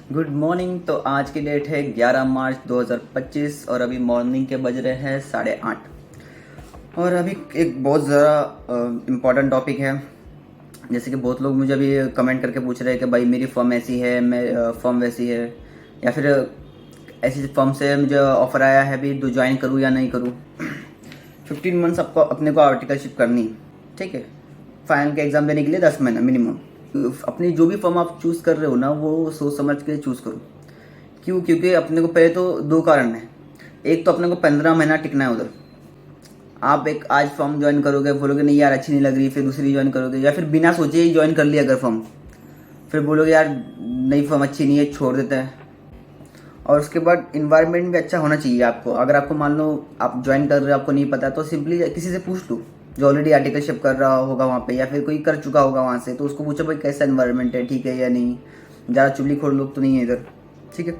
Good morning. तो आज की डेट है 11 मार्च 2025 और अभी मॉर्निंग के बज रहे हैं 8:30। और अभी एक बहुत ज़्यादा इम्पॉर्टेंट टॉपिक है। जैसे कि बहुत लोग मुझे अभी कमेंट करके पूछ रहे हैं कि भाई मेरी फर्म ऐसी है, मैं फर्म वैसी है, या फिर ऐसी फर्म से मुझे ऑफ़र आया है अभी तो ज्वाइन करूँ या नहीं करूँ। 15 मंथ्स आपको अपने को आर्टिकलशिप करनी है, ठीक है। फाइनल के एग्ज़ाम देने के लिए 10 महीना मिनिमम। अपनी जो भी फर्म आप चूज़ कर रहे हो ना, वो सोच समझ के चूज़ करो। क्यों? क्योंकि अपने को पहले तो दो कारण है। एक तो अपने को 15 महीना टिकना है उधर। आप एक आज फर्म ज्वाइन करोगे, बोलोगे नहीं यार अच्छी नहीं लग रही, फिर दूसरी ज्वाइन करोगे, या फिर बिना सोचे ही ज्वाइन कर लिया अगर फर्म, फिर बोलोगे यार नई फर्म अच्छी नहीं है, छोड़ देते हैं। और उसके बाद इन्वायरमेंट भी अच्छा होना चाहिए आपको। अगर आपको मान लो आप ज्वाइन कर रहे हो, आपको नहीं पता, तो सिंपली किसी से पूछ लो जो ऑलरेडी आर्टिकलशिप कर रहा होगा वहाँ पे, या फिर कोई कर चुका होगा वहाँ से, तो उसको पूछो भाई कैसा इन्वायरमेंट है, ठीक है या नहीं, ज़्यादा चुगलीखोर लोग तो नहीं है इधर, ठीक है।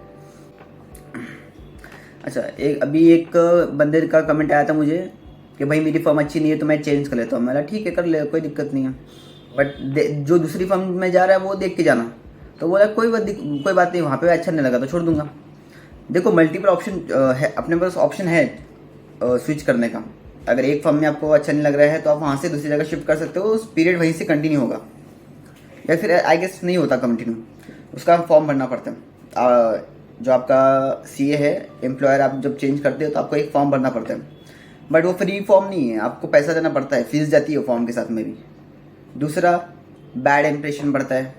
अच्छा, एक बंदे का कमेंट आया था मुझे कि भाई मेरी फर्म अच्छी नहीं है तो मैं चेंज कर लेता हूँ। मैंने ठीक है कर ले, कोई दिक्कत नहीं है, बट जो दूसरी फर्म में जा रहा है वो देख के जाना। तो बोला कोई बात नहीं, वहाँ पे अच्छा नहीं लगा तो छोड़ दूंगा। देखो मल्टीपल ऑप्शन है, अपने पास ऑप्शन है स्विच करने का। अगर एक फर्म में आपको अच्छा नहीं लग रहा है तो आप वहाँ से दूसरी जगह शिफ्ट कर सकते हो, उस पीरियड वहीं से कंटिन्यू होगा, या फिर आई गेस नहीं होता कंटिन्यू, उसका फॉर्म भरना पड़ता है। जो आपका सीए है, एम्प्लॉयर, आप जब चेंज करते हो तो आपको एक फॉर्म भरना पड़ता है, बट वो फ्री फॉर्म नहीं है, आपको पैसा देना पड़ता है, फीस जाती है फॉर्म के साथ में भी। दूसरा, बैड इंप्रेशन बढ़ता है।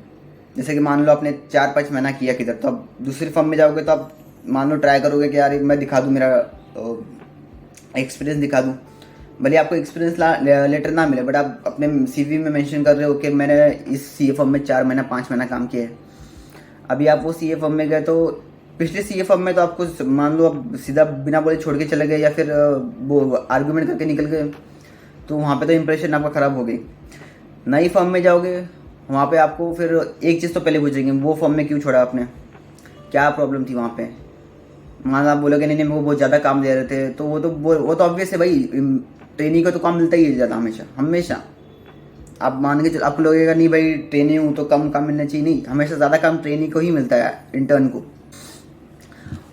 जैसे कि मान लो आपने 4-5 महीना किया किधर, तो आप दूसरी फर्म में जाओगे तो आप मान लो ट्राई करोगे कि यार मैं दिखा दूँ, मेरा एक्सपीरियंस दिखा दूँ। भले आपको एक्सपीरियंस लेटर ना मिले, बट आप अपने सीवी में मेंशन कर रहे हो कि मैंने इस सीए फर्म में 4 महीना 5 महीना काम किया है। अभी आप वो सीए फर्म में गए तो पिछले सीए फर्म में तो आपको मान लो आप सीधा बिना बोले छोड़ के चले गए, या फिर वो आर्गूमेंट करके निकल गए, तो वहाँ पे तो इंप्रेशन आपका ख़राब हो गई। नई फर्म में जाओगे, वहाँ पे आपको फिर एक चीज़ तो पहले पूछेंगे, वो फर्म में क्यों छोड़ा आपने, क्या प्रॉब्लम थी वहाँ पे। मान आप बोलोगे नहीं नहीं वो बहुत ज़्यादा काम दे रहे थे, तो वो तो ऑब्वियस है भाई, ट्रेनिंग का तो काम मिलता ही है ज़्यादा, हमेशा हमेशा। आप मान के चलो, आपको लगेगा नहीं भाई ट्रेनिंग हूँ तो कम काम मिलना चाहिए, नहीं, हमेशा ज़्यादा काम ट्रेनिंग को ही मिलता है, इंटर्न को।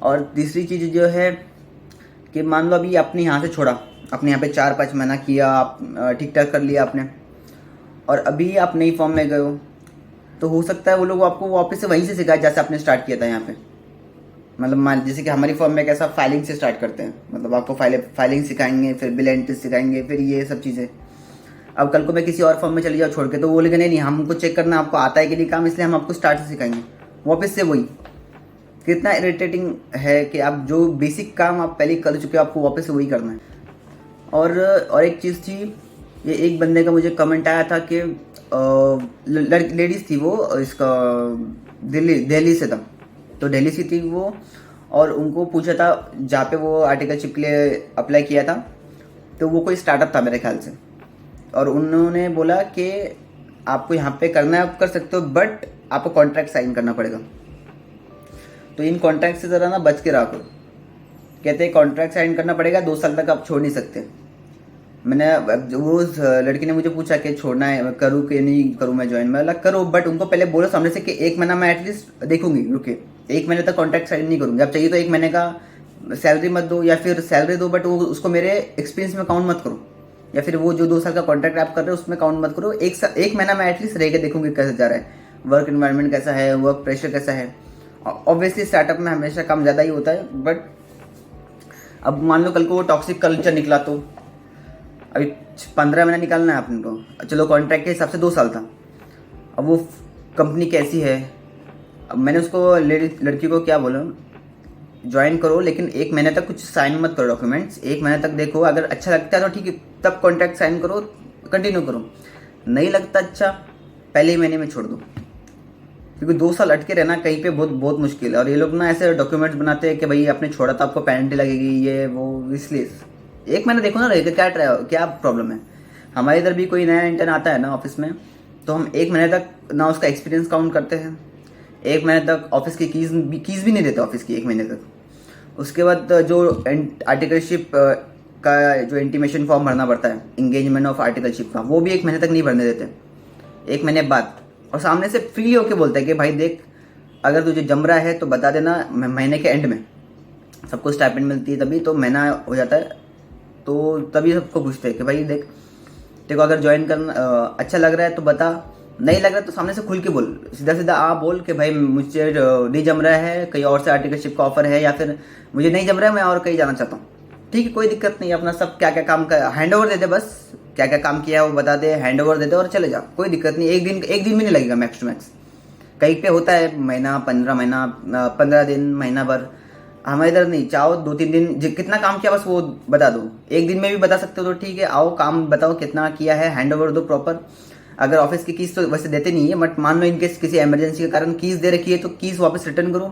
और तीसरी चीज़ जो है कि मान लो अभी आपने यहाँ से छोड़ा, अपने यहाँ पे 4-5 महीना किया, आप ठीक ठाक कर लिया आपने, और अभी आप नई फॉर्म में गए हो, तो हो सकता है वो लोग आपको वापस से वहीं से सिखाए जैसे आपने स्टार्ट किया था यहाँ पे। मतलब मान जैसे कि हमारी फॉर्म में कैसा फाइलिंग से स्टार्ट करते हैं, मतलब आपको फाइलिंग सिखाएंगे, फिर बिल एंट्री सिखाएंगे, फिर ये सब चीज़ें। अब कल को मैं किसी और फॉर्म में चली जाऊँ छोड़ के, तो वो बोलेंगे नहीं नहीं हमको चेक करना आपको आता है कि नहीं काम, इसलिए हम आपको स्टार्ट से सिखाएंगे वापस से वही। कितना इरिटेटिंग है कि आप जो बेसिक काम आप पहले कर चुके हो, आपको वापस से वही करना है। और एक चीज़ थी, ये एक बंदे का मुझे कमेंट आया था कि लेडीज़ थी वो, इसका दिल्ली से था, तो दिल्ली से थी वो, और उनको पूछा था जहाँ पे वो आर्टिकलशिप के लिए अप्लाई किया था, तो वो कोई स्टार्टअप था मेरे ख्याल से, और उन्होंने बोला कि आपको यहाँ पे करना है, आप कर सकते हो, बट आपको कॉन्ट्रैक्ट साइन करना पड़ेगा। तो इन कॉन्ट्रैक्ट से ज़रा ना बच के रखो। कहते हैं कॉन्ट्रैक्ट साइन करना पड़ेगा, 2 साल तक आप छोड़ नहीं सकते। मैंने वो उस लड़की ने मुझे पूछा कि छोड़ना है, करूँ कि नहीं करूँ मैं ज्वाइन, मैं बोला करो, बट उनको पहले बोलो सामने से कि 1 महीना मैं एटलीस्ट देखूंगी, रुके 1 महीने तक कॉन्ट्रैक्ट साइन नहीं करूँगी। आप चाहिए तो 1 महीने का सैलरी मत दो, या फिर सैलरी दो बट वो उसको मेरे एक्सपीरियंस में काउंट मत करो, या फिर वो जो 2 साल का कॉन्ट्रैक्ट आप कर रहे हो उसमें काउंट मत करो। 1 महीना मैं एटलीस्ट रह के देखूंगी कैसे जा रहा है, वर्क इन्वायरमेंट कैसा है, वर्क प्रेशर कैसा है। ऑब्वियसली स्टार्टअप में हमेशा काम ज़्यादा ही होता है, बट अब मान लो कल को वो टॉक्सिक कल्चर निकला, तो अभी 15 महीना निकालना है अपन को, चलो कॉन्ट्रैक्ट के हिसाब से 2 साल था, अब वो कंपनी कैसी है। अब मैंने उसको लड़की को क्या बोला, ज्वाइन करो लेकिन 1 महीने तक कुछ साइन मत करो डॉक्यूमेंट्स, 1 महीने तक देखो, अगर अच्छा लगता है तो ठीक है, तब कॉन्ट्रैक्ट साइन करो, कंटिन्यू करो, नहीं लगता अच्छा पहले ही महीने में छोड़ दो, क्योंकि 2 साल अटके रहना कहीं पे बहुत बहुत मुश्किल है। और ये लोग ना ऐसे डॉक्यूमेंट्स बनाते हैं कि भाई आपने छोड़ा तो आपको पेनल्टी लगेगी, ये वो, इसलिए 1 महीना देखो ना रहेगा, क्या प्रॉब्लम है। हमारे इधर भी कोई नया इंटर्न आता है ना ऑफिस में, तो हम 1 महीने तक ना उसका एक्सपीरियंस काउंट करते हैं, 1 महीने तक ऑफिस की कीज़ भी नहीं देते ऑफिस की 1 महीने तक। उसके बाद जो आर्टिकलशिप का जो इंटीमेशन फॉर्म भरना पड़ता है, इंगेजमेंट ऑफ आर्टिकलशिप का, वो भी 1 महीने तक नहीं भरने देते, 1 महीने बाद। और सामने से फ्री होके बोलता है कि भाई देख अगर तुझे जम रहा है तो बता देना, महीने के एंड में सबको स्टाइपेंड मिलती है तभी तो महीना हो जाता है, तो तभी सबको पूछते हैं कि भाई देख तेरे को अगर ज्वाइन करना अच्छा लग रहा है तो बता, नहीं लग रहा है तो सामने से खुल के बोल, सीधा सीधा आ बोल कि भाई मुझे नहीं जम रहा है, कहीं और से आर्टिकलशिप का ऑफर है, या फिर मुझे नहीं जम रहा है मैं और कहीं जाना चाहता हूँ। ठीक है, कोई दिक्कत नहीं, अपना सब क्या क्या काम का हैंड ओवर दे दे, बस क्या क्या काम किया है वो बता दे, हैंड ओवर दे दे और चले जा, कोई दिक्कत नहीं। एक दिन भी नहीं लगेगा मैक्स टू मैक्स। कहीं पे होता है महीना 15 दिन महीना भर, हमारे इधर नहीं, चाहो 2-3 दिन कितना काम किया बस वो बता दो, एक दिन में भी बता सकते हो तो ठीक है, आओ काम बताओ कितना किया है, हैंड ओवर दो प्रॉपर। अगर ऑफिस की कीज तो वैसे देते नहीं है, बट मान लो इनकेस किसी इमरजेंसी के कारण कीज दे रखी है तो कीज वापस रिटर्न करो,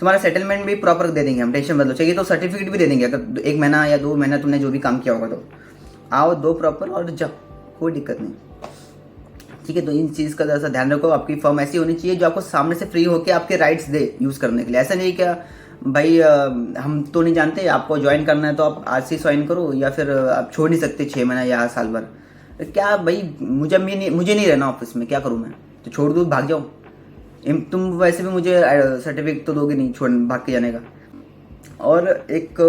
तुम्हारा सेटलमेंट भी प्रॉपर दे देंगे हम, टेंशन मत लो। चाहिए तो सर्टिफिकेट भी दे देंगे अगर 1 महीना या 2 महीना तुमने जो भी काम किया होगा तो। आओ दो प्रॉपर और जाओ, कोई दिक्कत नहीं। ठीक है, तो इन चीज़ का ज़रा ध्यान रखो, आपकी फर्म ऐसी होनी चाहिए जो आपको सामने से फ्री होकर आपके राइट्स दे यूज़ करने के लिए। ऐसा नहीं क्या भाई हम तो नहीं जानते, आपको ज्वाइन करना है तो आप आज से ज्वाइन करो, या फिर आप छोड़ नहीं सकते 6 महीना या साल भर। क्या भाई मुझे नहीं रहना ऑफिस में, क्या करूँ मैं, तो छोड़ दूँ भाग जाऊँ। तुम वैसे भी मुझे सर्टिफिकेट तो दोगे नहीं छोड़ भाग के जाने का। और एक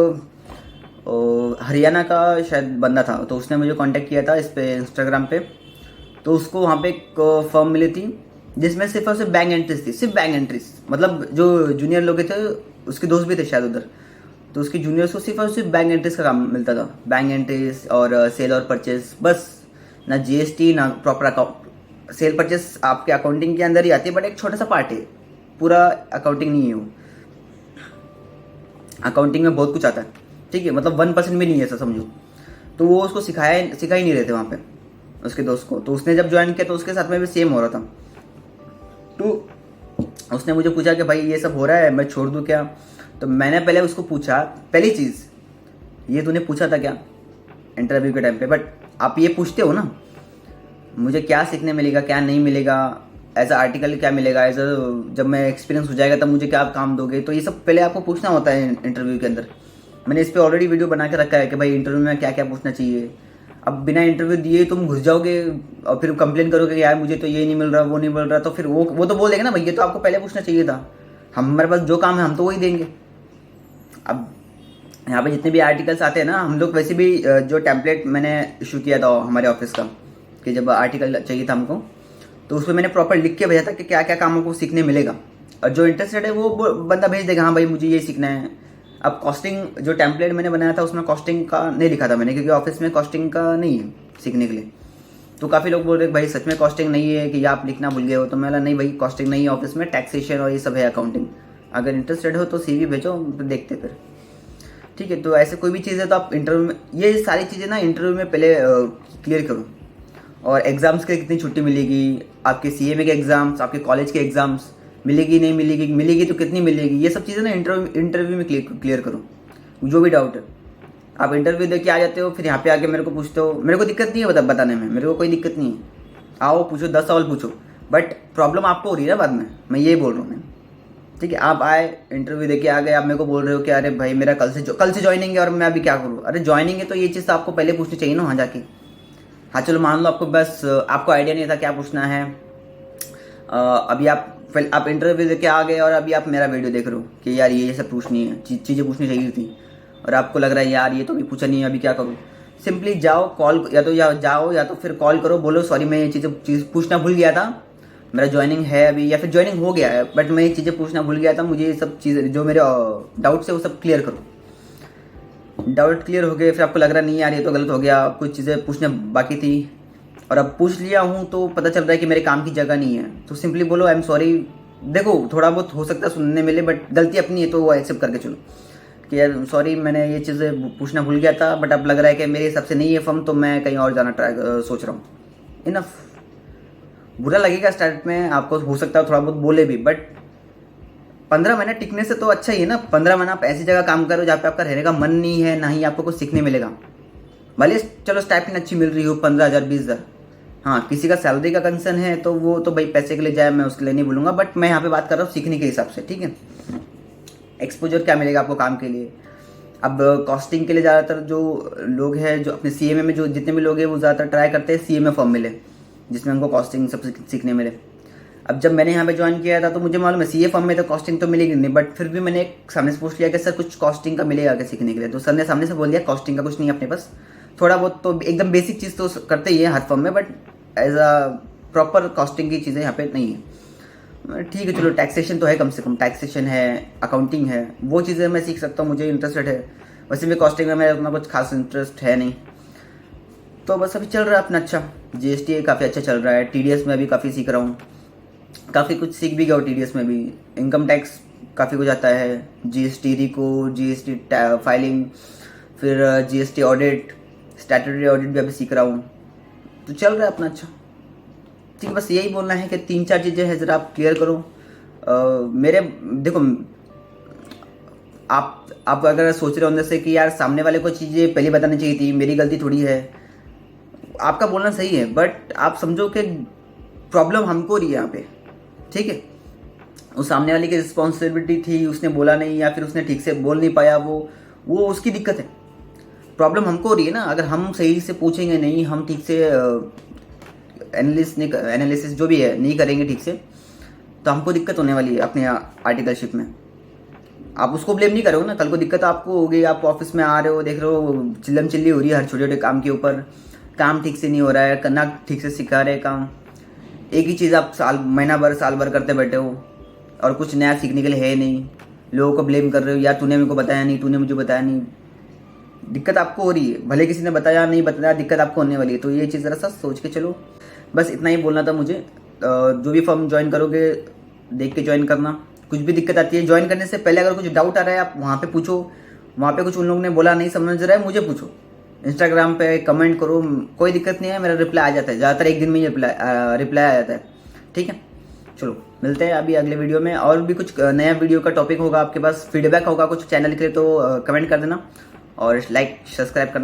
हरियाणा का शायद बंदा था, तो उसने मुझे कांटेक्ट किया था इस पे इंस्टाग्राम पे, तो उसको वहाँ पे एक फर्म मिली थी जिसमें सिर्फ और सिर्फ बैंक एंट्रीज थी, सिर्फ बैंक एंट्रीज, मतलब जो जूनियर लोग थे उसके दोस्त भी थे शायद उधर, तो उसकी जूनियर्स को सिर्फ और सिर्फ बैंक एंट्रीज का काम मिलता था, बैंक एंट्रीज और सेल और परचेज, बस ना जीएसटी ना प्रॉपर अकाउंट। सेल परचेज आपके अकाउंटिंग के अंदर ही आती है, बट एक छोटा सा पार्ट है, पूरा अकाउंटिंग नहीं है वो। अकाउंटिंग में बहुत कुछ आता है, ठीक है, मतलब 1% भी नहीं है ऐसा समझो। तो वो उसको सिखा ही नहीं रहे थे वहाँ पे उसके दोस्त को, तो उसने जब ज्वाइन किया तो उसके साथ में भी सेम हो रहा था। तो उसने मुझे पूछा कि भाई ये सब हो रहा है मैं छोड़ दूँ क्या, तो मैंने पहले उसको पूछा, पहली चीज़ ये तूने पूछा था क्या इंटरव्यू के टाइम पे, बट आप ये पूछते हो ना मुझे क्या सीखने मिलेगा क्या नहीं मिलेगा, एज अ आर्टिकल क्या मिलेगा, एज अ जब मैं एक्सपीरियंस हो जाएगा तब मुझे क्या काम दोगे, तो ये सब पहले आपको पूछना होता है इंटरव्यू के अंदर। मैंने इस पर ऑलरेडी वीडियो बना के रखा है कि भाई इंटरव्यू में क्या क्या पूछना चाहिए। अब बिना इंटरव्यू दिए तुम घुस जाओगे और फिर कंप्लेन करोगे कि यार मुझे तो ये नहीं मिल रहा वो नहीं मिल रहा, तो फिर वो तो बोल देगा ना भाई ये तो आपको पहले पूछना चाहिए था, हमारे पास जो काम है हम तो वही देंगे। अब यहाँ पे जितने भी आर्टिकल्स आते हैं ना, हम लोग वैसे भी जो टेम्पलेट मैंने इशू किया था हमारे ऑफिस का कि जब आर्टिकल चाहिए था हमको, तो उसमें मैंने प्रॉपर लिख के भेजा था कि क्या क्या काम हमको सीखने मिलेगा, और जो इंटरेस्टेड है वो बंदा भेज देगा हाँ भाई मुझे ये सीखना है। अब कॉस्टिंग जो टेम्पलेट मैंने बनाया था उसमें कॉस्टिंग का नहीं लिखा था मैंने, क्योंकि ऑफिस में कॉस्टिंग का नहीं है सीखने के लिए। तो काफ़ी लोग बोल रहे भाई सच में कॉस्टिंग नहीं है कि आप लिखना भूल गए हो, तो मैं बोला नहीं भाई कॉस्टिंग नहीं है ऑफिस में, टैक्सेशन और ये सब है अकाउंटिंग। अगर इंटरेस्टेड हो तो CV भेजो तो देखते फिर, ठीक है। तो ऐसे कोई भी चीज़ है तो आप इंटरव्यू में ये सारी चीज़ें ना इंटरव्यू में पहले क्लियर करो। और एग्ज़ाम्स के कितनी छुट्टी मिलेगी, आपके CMA के एग्ज़ाम्स, आपके कॉलेज के एग्ज़ाम्स मिलेगी नहीं मिलेगी तो कितनी मिलेगी, ये सब चीज़ें ना इंटरव्यू में क्लियर करो। जो भी डाउट है आप इंटरव्यू दे के आ जाते हो, फिर यहाँ पे आके मेरे को पूछते हो, मेरे को दिक्कत नहीं है बताने में, मेरे को कोई दिक्कत नहीं है, आओ पूछो 10 सवाल पूछो, बट प्रॉब्लम आपको हो रही है ना बाद में, मैं ये बोल रहा हूँ मैं, ठीक है। आप आए इंटरव्यू देके आ गए, आप मेरे को बोल रहे हो कि अरे भाई मेरा कल से ज्वाइनिंग है और मैं अभी क्या करूँ, अरे ज्वाइनिंग है तो ये चीज़ तो आपको पहले पूछनी चाहिए ना वहाँ जाके। हाँ चलो मान लो आपको बस आपको आइडिया नहीं था क्या पूछना है, अभी आप इंटरव्यू देके आ गए और अभी आप मेरा वीडियो देख रहे हो कि यार ये सब पूछनी है चीज़ें पूछनी चाहिए थी, और आपको लग रहा है यार ये तो अभी पूछा नहीं है अभी क्या करूँ, सिंपली जाओ कॉल या तो फिर कॉल करो, बोलो सॉरी मैं ये चीज़ पूछना भूल गया था, मेरा ज्वाइनिंग है अभी या फिर ज्वाइनिंग हो गया है बट मैं ये चीज़ें पूछना भूल गया था, मुझे ये सब चीज़ें जो मेरे डाउट्स है वो सब क्लियर करो। डाउट क्लियर हो गए, फिर आपको लग रहा नहीं यार ये तो गलत हो गया, कुछ चीज़ें पूछने बाकी थी और अब पूछ लिया हूँ तो पता चल रहा है कि मेरे काम की जगह नहीं है, तो सिंपली बोलो आई एम सॉरी। देखो थोड़ा बहुत हो सकता है सुनने मिले बट गलती अपनी है तो वो एक्सेप्ट करके चलो कि यार सॉरी मैंने ये चीज़ें पूछना भूल गया था, बट अब लग रहा है कि मेरे हिसाब से नहीं है फर्म, तो मैं कहीं और जाना सोच रहा हूँ। इनफ। बुरा लगेगा स्टार्ट में आपको, हो सकता है थोड़ा बहुत बोले भी, बट 15 महीना टिकने से तो अच्छा ही है ना। 15 महीना आप ऐसी जगह काम करो जहाँ पे आपका रहने का मन नहीं है, ना ही आपको कुछ सीखने मिलेगा। भले चलो स्टाइपेंड अच्छी मिल रही हो 15,000 20,000, हाँ किसी का सैलरी का कंसर्न है तो वो तो भाई पैसे के लिए जाए, मैं उसके लिए नहीं बोलूँगा, बट मैं यहाँ पे बात कर रहा हूँ सीखने के हिसाब से, ठीक है। एक्सपोजर क्या मिलेगा आपको काम के लिए। अब कॉस्टिंग के लिए ज़्यादातर जो लोग हैं जो अपने CMA में जो जितने भी लोग हैं वो ज़्यादातर ट्राई करते हैं CMA फॉर्म मिले जिसमें हमको कॉस्टिंग सब सीखने मिले। अब जब मैंने यहाँ पे ज्वाइन किया था तो मुझे मालूम है सीए फॉर्म में तो कॉस्टिंग तो मिलेगी नहीं, बट फिर भी मैंने एक सामने से पूछ लिया कि सर कुछ कॉस्टिंग का मिलेगा क्या सीखने के लिए, तो सर ने सामने से बोल दिया कॉस्टिंग का कुछ नहीं है अपने पास, थोड़ा बहुत तो एकदम बेसिक चीज़ तो करते ही है हर फॉर्म में, but as a proper costing की चीज़ें यहाँ पे नहीं है। ठीक है चलो, टैक्सेशन तो है, कम से कम टैक्सेशन है, अकाउंटिंग है, वो चीज़ें मैं सीख सकता हूँ, मुझे इंटरेस्टेड है। वैसे भी कॉस्टिंग में मेरा उतना कुछ खास इंटरेस्ट है नहीं, तो बस अभी चल रहा है अपना अच्छा। जीएसटी काफ़ी अच्छा चल रहा है, टीडीएस में अभी काफ़ी सीख रहा हूँ, काफ़ी कुछ सीख भी गया हूँ टीडीएस में भी। इनकम टैक्स काफ़ी कुछ आता है, जीएसटी रिको, जीएसटी फाइलिंग, फिर जीएसटी ऑडिट, स्टैट्यूटरी ऑडिट भी अभी सीख रहा हूँ, तो चल रहा है अपना अच्छा। ठीक है, बस यही बोलना है कि 3-4 चीज़ें हैं ज़रा आप क्लियर करो। मेरे देखो, आप अगर सोच रहे हो अंदर से कि यार सामने वाले को चीज़ें पहले बतानी चाहिए थी, मेरी गलती थोड़ी है, आपका बोलना सही है, बट आप समझो कि प्रॉब्लम हमको रही है यहाँ पे। ठीक है, उस सामने वाले की रिस्पॉन्सिबिलिटी थी, उसने बोला नहीं या फिर उसने ठीक से बोल नहीं पाया, वो उसकी दिक्कत है। प्रॉब्लम हमको हो रही है ना, अगर हम सही से पूछेंगे नहीं, हम ठीक से एनालिसिस जो भी है नहीं करेंगे ठीक से, तो हमको दिक्कत होने वाली है अपने आर्टिकलशिप में। आप उसको ब्लेम नहीं करोगे ना, कल को दिक्कत आपको होगी। आप ऑफिस में आ रहे हो, देख रहे हो चिल्लम चिल्ली हो रही है हर छोटे छोटे काम के ऊपर, काम ठीक से नहीं हो रहा है, करना ठीक से सिखा रहे काम, एक ही चीज़ आप साल भर करते बैठे हो और कुछ नया सीखने के लिए है नहीं, लोगों को ब्लेम कर रहे हो, यार तूने मेरे को बताया नहीं, तूने मुझे बताया नहीं। दिक्कत आपको हो रही है, भले किसी ने बताया नहीं बताया, दिक्कत आपको होने वाली है। तो ये चीज़ ज़रा सा सोच के चलो, बस इतना ही बोलना था मुझे। जो भी फॉर्म ज्वाइन करोगे देख के ज्वाइन करना, कुछ भी दिक्कत आती है ज्वाइन करने से पहले, अगर कुछ डाउट आ रहा है आप वहाँ पे पूछो, वहाँ पे कुछ उन लोगों ने बोला नहीं समझ रहा है मुझे पूछो, इंस्टाग्राम पे कमेंट करो, कोई दिक्कत नहीं है, मेरा रिप्लाई आ जाता है, ज़्यादातर एक दिन में ही रिप्लाई आ जाता है। ठीक है, चलो मिलते हैं अभी अगले वीडियो में, और भी कुछ नया वीडियो का टॉपिक होगा, आपके पास फीडबैक होगा कुछ चैनल के लिए तो कमेंट कर देना और लाइक सब्सक्राइब करना।